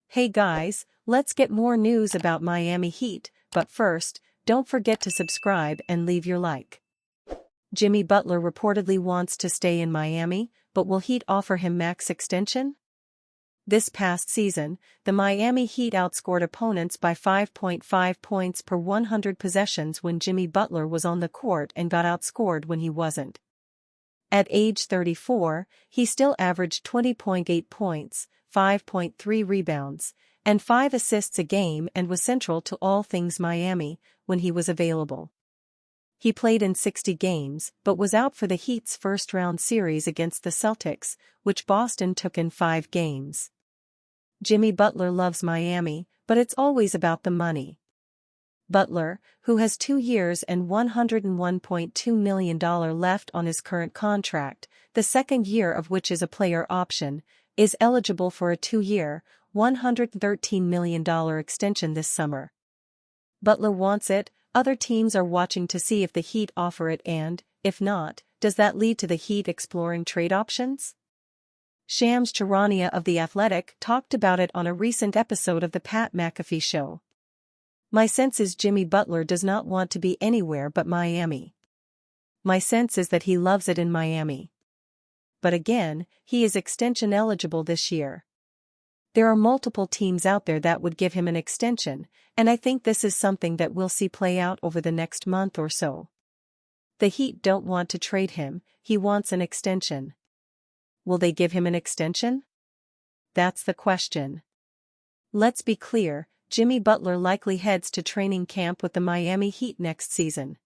Hey guys, let's get more news about Miami Heat, but first, don't forget to subscribe and leave your like. Jimmy Butler reportedly wants to stay in Miami, but will Heat offer him max extension? This past season, the Miami Heat outscored opponents by 5.5 points per 100 possessions when Jimmy Butler was on the court and got outscored when he wasn't. At age 34, he still averaged 20.8 points, 5.3 rebounds, and 5 assists a game and was central to all things Miami when he was available. He played in 60 games but was out for the Heat's first-round series against the Celtics, which Boston took in 5 games. Jimmy Butler loves Miami, but it's always about the money. Butler, who has 2 years and $101.2 million left on his current contract, the second year of which is a player option, is eligible for a 2-year, $113 million extension this summer. Butler wants it, other teams are watching to see if the Heat offer it and, if not, does that lead to the Heat exploring trade options? Shams Charania of The Athletic talked about it on a recent episode of The Pat McAfee Show. My sense is Jimmy Butler does not want to be anywhere but Miami. My sense is that he loves it in Miami. But again, he is extension eligible this year. There are multiple teams out there that would give him an extension, and I think this is something that we'll see play out over the next month or so. The Heat don't want to trade him, he wants an extension. Will they give him an extension? That's the question. Let's be clear, Jimmy Butler likely heads to training camp with the Miami Heat next season.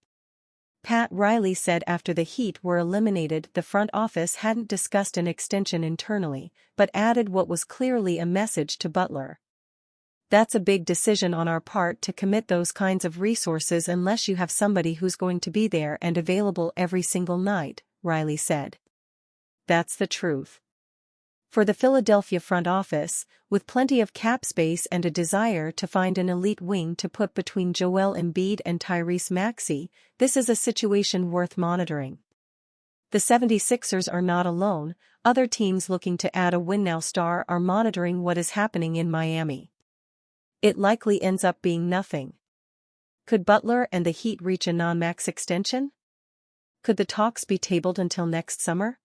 Pat Riley said after the Heat were eliminated the front office hadn't discussed an extension internally, but added what was clearly a message to Butler. That's a big decision on our part to commit those kinds of resources unless you have somebody who's going to be there and available every single night, Riley said. That's the truth. For the Philadelphia front office, with plenty of cap space and a desire to find an elite wing to put between Joel Embiid and Tyrese Maxey, this is a situation worth monitoring. The 76ers are not alone, other teams looking to add a win-now star are monitoring what is happening in Miami. It likely ends up being nothing. Could Butler and the Heat reach a non-max extension? Could the talks be tabled until next summer?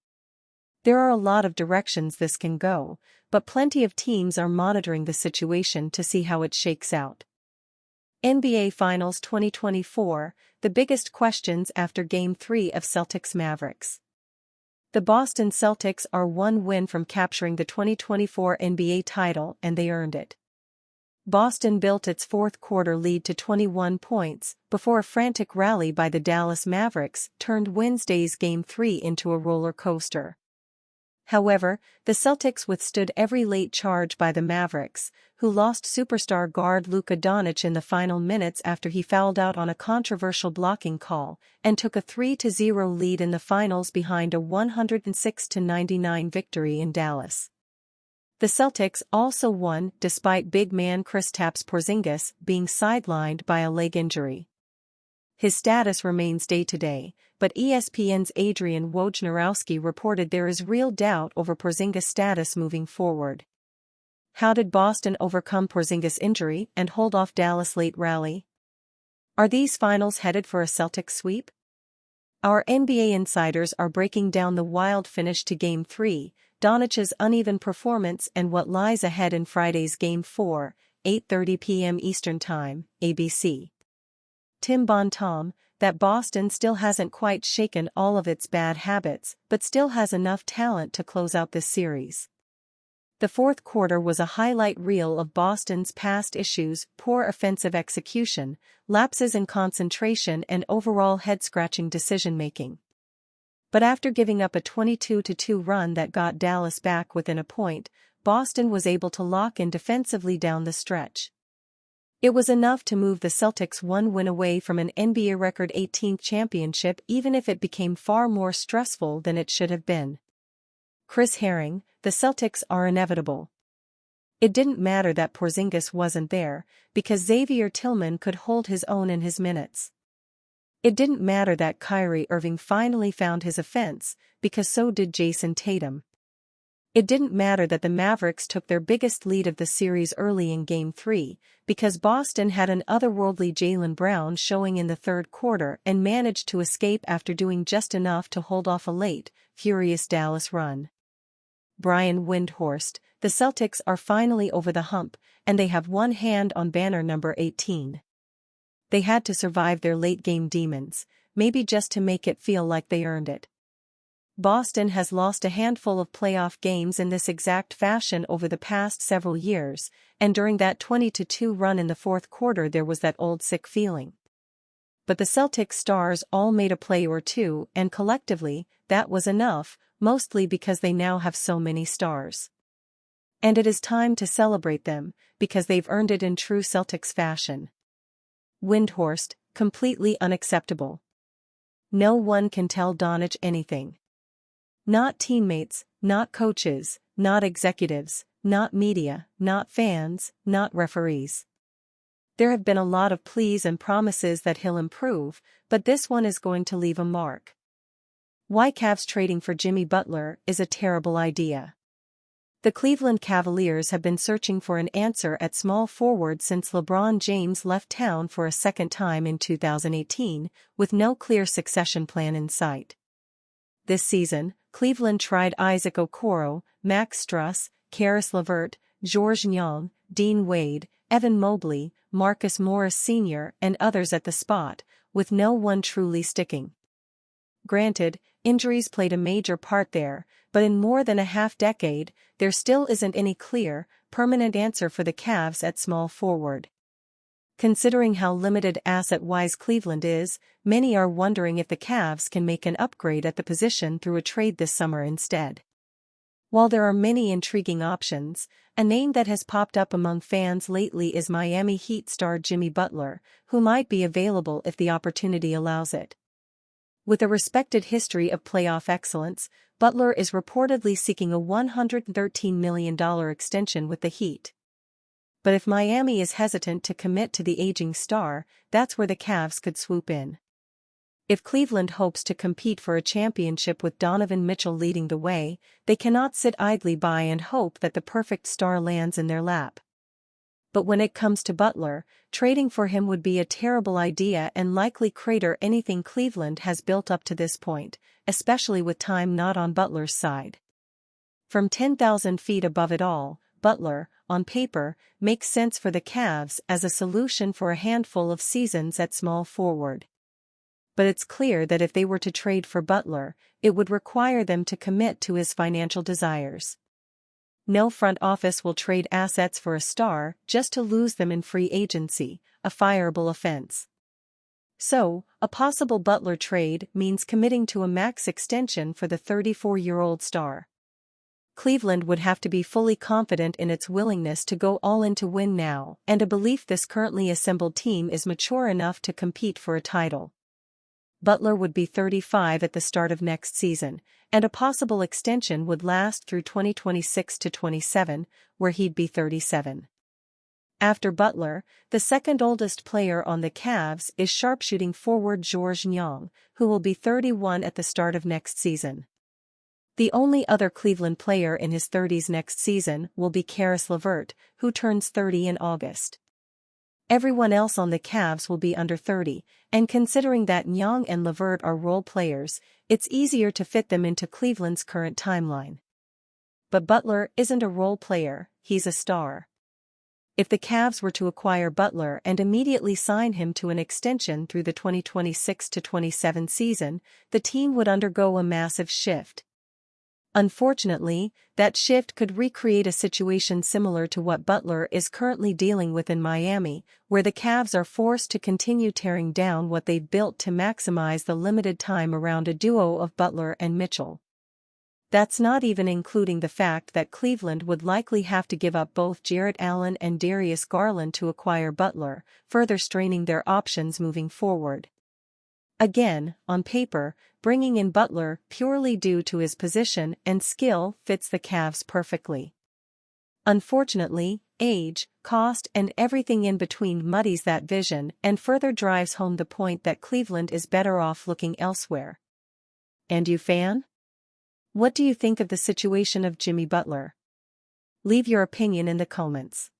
There are a lot of directions this can go, but plenty of teams are monitoring the situation to see how it shakes out. NBA Finals 2024, the biggest questions after Game 3 of Celtics-Mavericks. The Boston Celtics are one win from capturing the 2024 NBA title and they earned it. Boston built its fourth-quarter lead to 21 points before a frantic rally by the Dallas Mavericks turned Wednesday's Game 3 into a roller coaster. However, the Celtics withstood every late charge by the Mavericks, who lost superstar guard Luka Doncic in the final minutes after he fouled out on a controversial blocking call, and took a 3-0 lead in the finals behind a 106-99 victory in Dallas. The Celtics also won despite big man Kristaps Porzingis being sidelined by a leg injury. His status remains day-to-day, but ESPN's Adrian Wojnarowski reported there is real doubt over Porzingis' status moving forward. How did Boston overcome Porzingis' injury and hold off Dallas' late rally? Are these finals headed for a Celtics sweep? Our NBA insiders are breaking down the wild finish to Game 3, Doncic's uneven performance and what lies ahead in Friday's Game 4, 8:30 p.m. Eastern Time, ABC. Tim Bontemps, that Boston still hasn't quite shaken all of its bad habits but still has enough talent to close out this series. The fourth quarter was a highlight reel of Boston's past issues: poor offensive execution, lapses in concentration and overall head-scratching decision-making. But after giving up a 22-2 run that got Dallas back within a point, Boston was able to lock in defensively down the stretch. It was enough to move the Celtics one win away from an NBA record 18th championship, even if it became far more stressful than it should have been. Chris Herring, the Celtics are inevitable. It didn't matter that Porzingis wasn't there, because Xavier Tillman could hold his own in his minutes. It didn't matter that Kyrie Irving finally found his offense, because so did Jason Tatum. It didn't matter that the Mavericks took their biggest lead of the series early in Game 3, because Boston had an otherworldly Jaylen Brown showing in the third quarter and managed to escape after doing just enough to hold off a late, furious Dallas run. Brian Windhorst, the Celtics are finally over the hump, and they have one hand on banner number 18. They had to survive their late-game demons, maybe just to make it feel like they earned it. Boston has lost a handful of playoff games in this exact fashion over the past several years, and during that 20-2 run in the fourth quarter there was that old sick feeling. But the Celtics stars all made a play or two, and collectively, that was enough, mostly because they now have so many stars. And it is time to celebrate them, because they've earned it in true Celtics fashion. Windhorst, completely unacceptable. No one can tell Doncic anything. Not teammates, not coaches, not executives, not media, not fans, not referees. There have been a lot of pleas and promises that he'll improve, but this one is going to leave a mark. Why Cavs trading for Jimmy Butler is a terrible idea. The Cleveland Cavaliers have been searching for an answer at small forward since LeBron James left town for a second time in 2018, with no clear succession plan in sight. This season, Cleveland tried Isaac Okoro, Max Strus, Caris LeVert, Georges Niang, Dean Wade, Evan Mobley, Marcus Morris Sr. and others at the spot, with no one truly sticking. Granted, injuries played a major part there, but in more than a half-decade, there still isn't any clear, permanent answer for the Cavs at small forward. Considering how limited asset-wise Cleveland is, many are wondering if the Cavs can make an upgrade at the position through a trade this summer instead. While there are many intriguing options, a name that has popped up among fans lately is Miami Heat star Jimmy Butler, who might be available if the opportunity allows it. With a respected history of playoff excellence, Butler is reportedly seeking a $113 million extension with the Heat. But if Miami is hesitant to commit to the aging star, that's where the Cavs could swoop in. If Cleveland hopes to compete for a championship with Donovan Mitchell leading the way, they cannot sit idly by and hope that the perfect star lands in their lap. But when it comes to Butler, trading for him would be a terrible idea and likely crater anything Cleveland has built up to this point, especially with time not on Butler's side. From 10,000 feet above it all, Butler, on paper, makes sense for the Cavs as a solution for a handful of seasons at small forward. But it's clear that if they were to trade for Butler, it would require them to commit to his financial desires. No front office will trade assets for a star just to lose them in free agency, a fireable offense. So, a possible Butler trade means committing to a max extension for the 34-year-old star. Cleveland would have to be fully confident in its willingness to go all in to win now, and a belief this currently assembled team is mature enough to compete for a title. Butler would be 35 at the start of next season, and a possible extension would last through 2026-27, where he'd be 37. After Butler, the second oldest player on the Cavs is sharpshooting forward Georges Niang, who will be 31 at the start of next season. The only other Cleveland player in his 30s next season will be Caris LeVert, who turns 30 in August. Everyone else on the Cavs will be under 30, and considering that Niang and LeVert are role players, it's easier to fit them into Cleveland's current timeline. But Butler isn't a role player, he's a star. If the Cavs were to acquire Butler and immediately sign him to an extension through the 2026-27 season, the team would undergo a massive shift. Unfortunately, that shift could recreate a situation similar to what Butler is currently dealing with in Miami, where the Cavs are forced to continue tearing down what they've built to maximize the limited time around a duo of Butler and Mitchell. That's not even including the fact that Cleveland would likely have to give up both Jarrett Allen and Darius Garland to acquire Butler, further straining their options moving forward. Again, on paper, bringing in Butler purely due to his position and skill fits the Cavs perfectly. Unfortunately, age, cost, and everything in between muddies that vision and further drives home the point that Cleveland is better off looking elsewhere. And you, fan? What do you think of the situation of Jimmy Butler? Leave your opinion in the comments.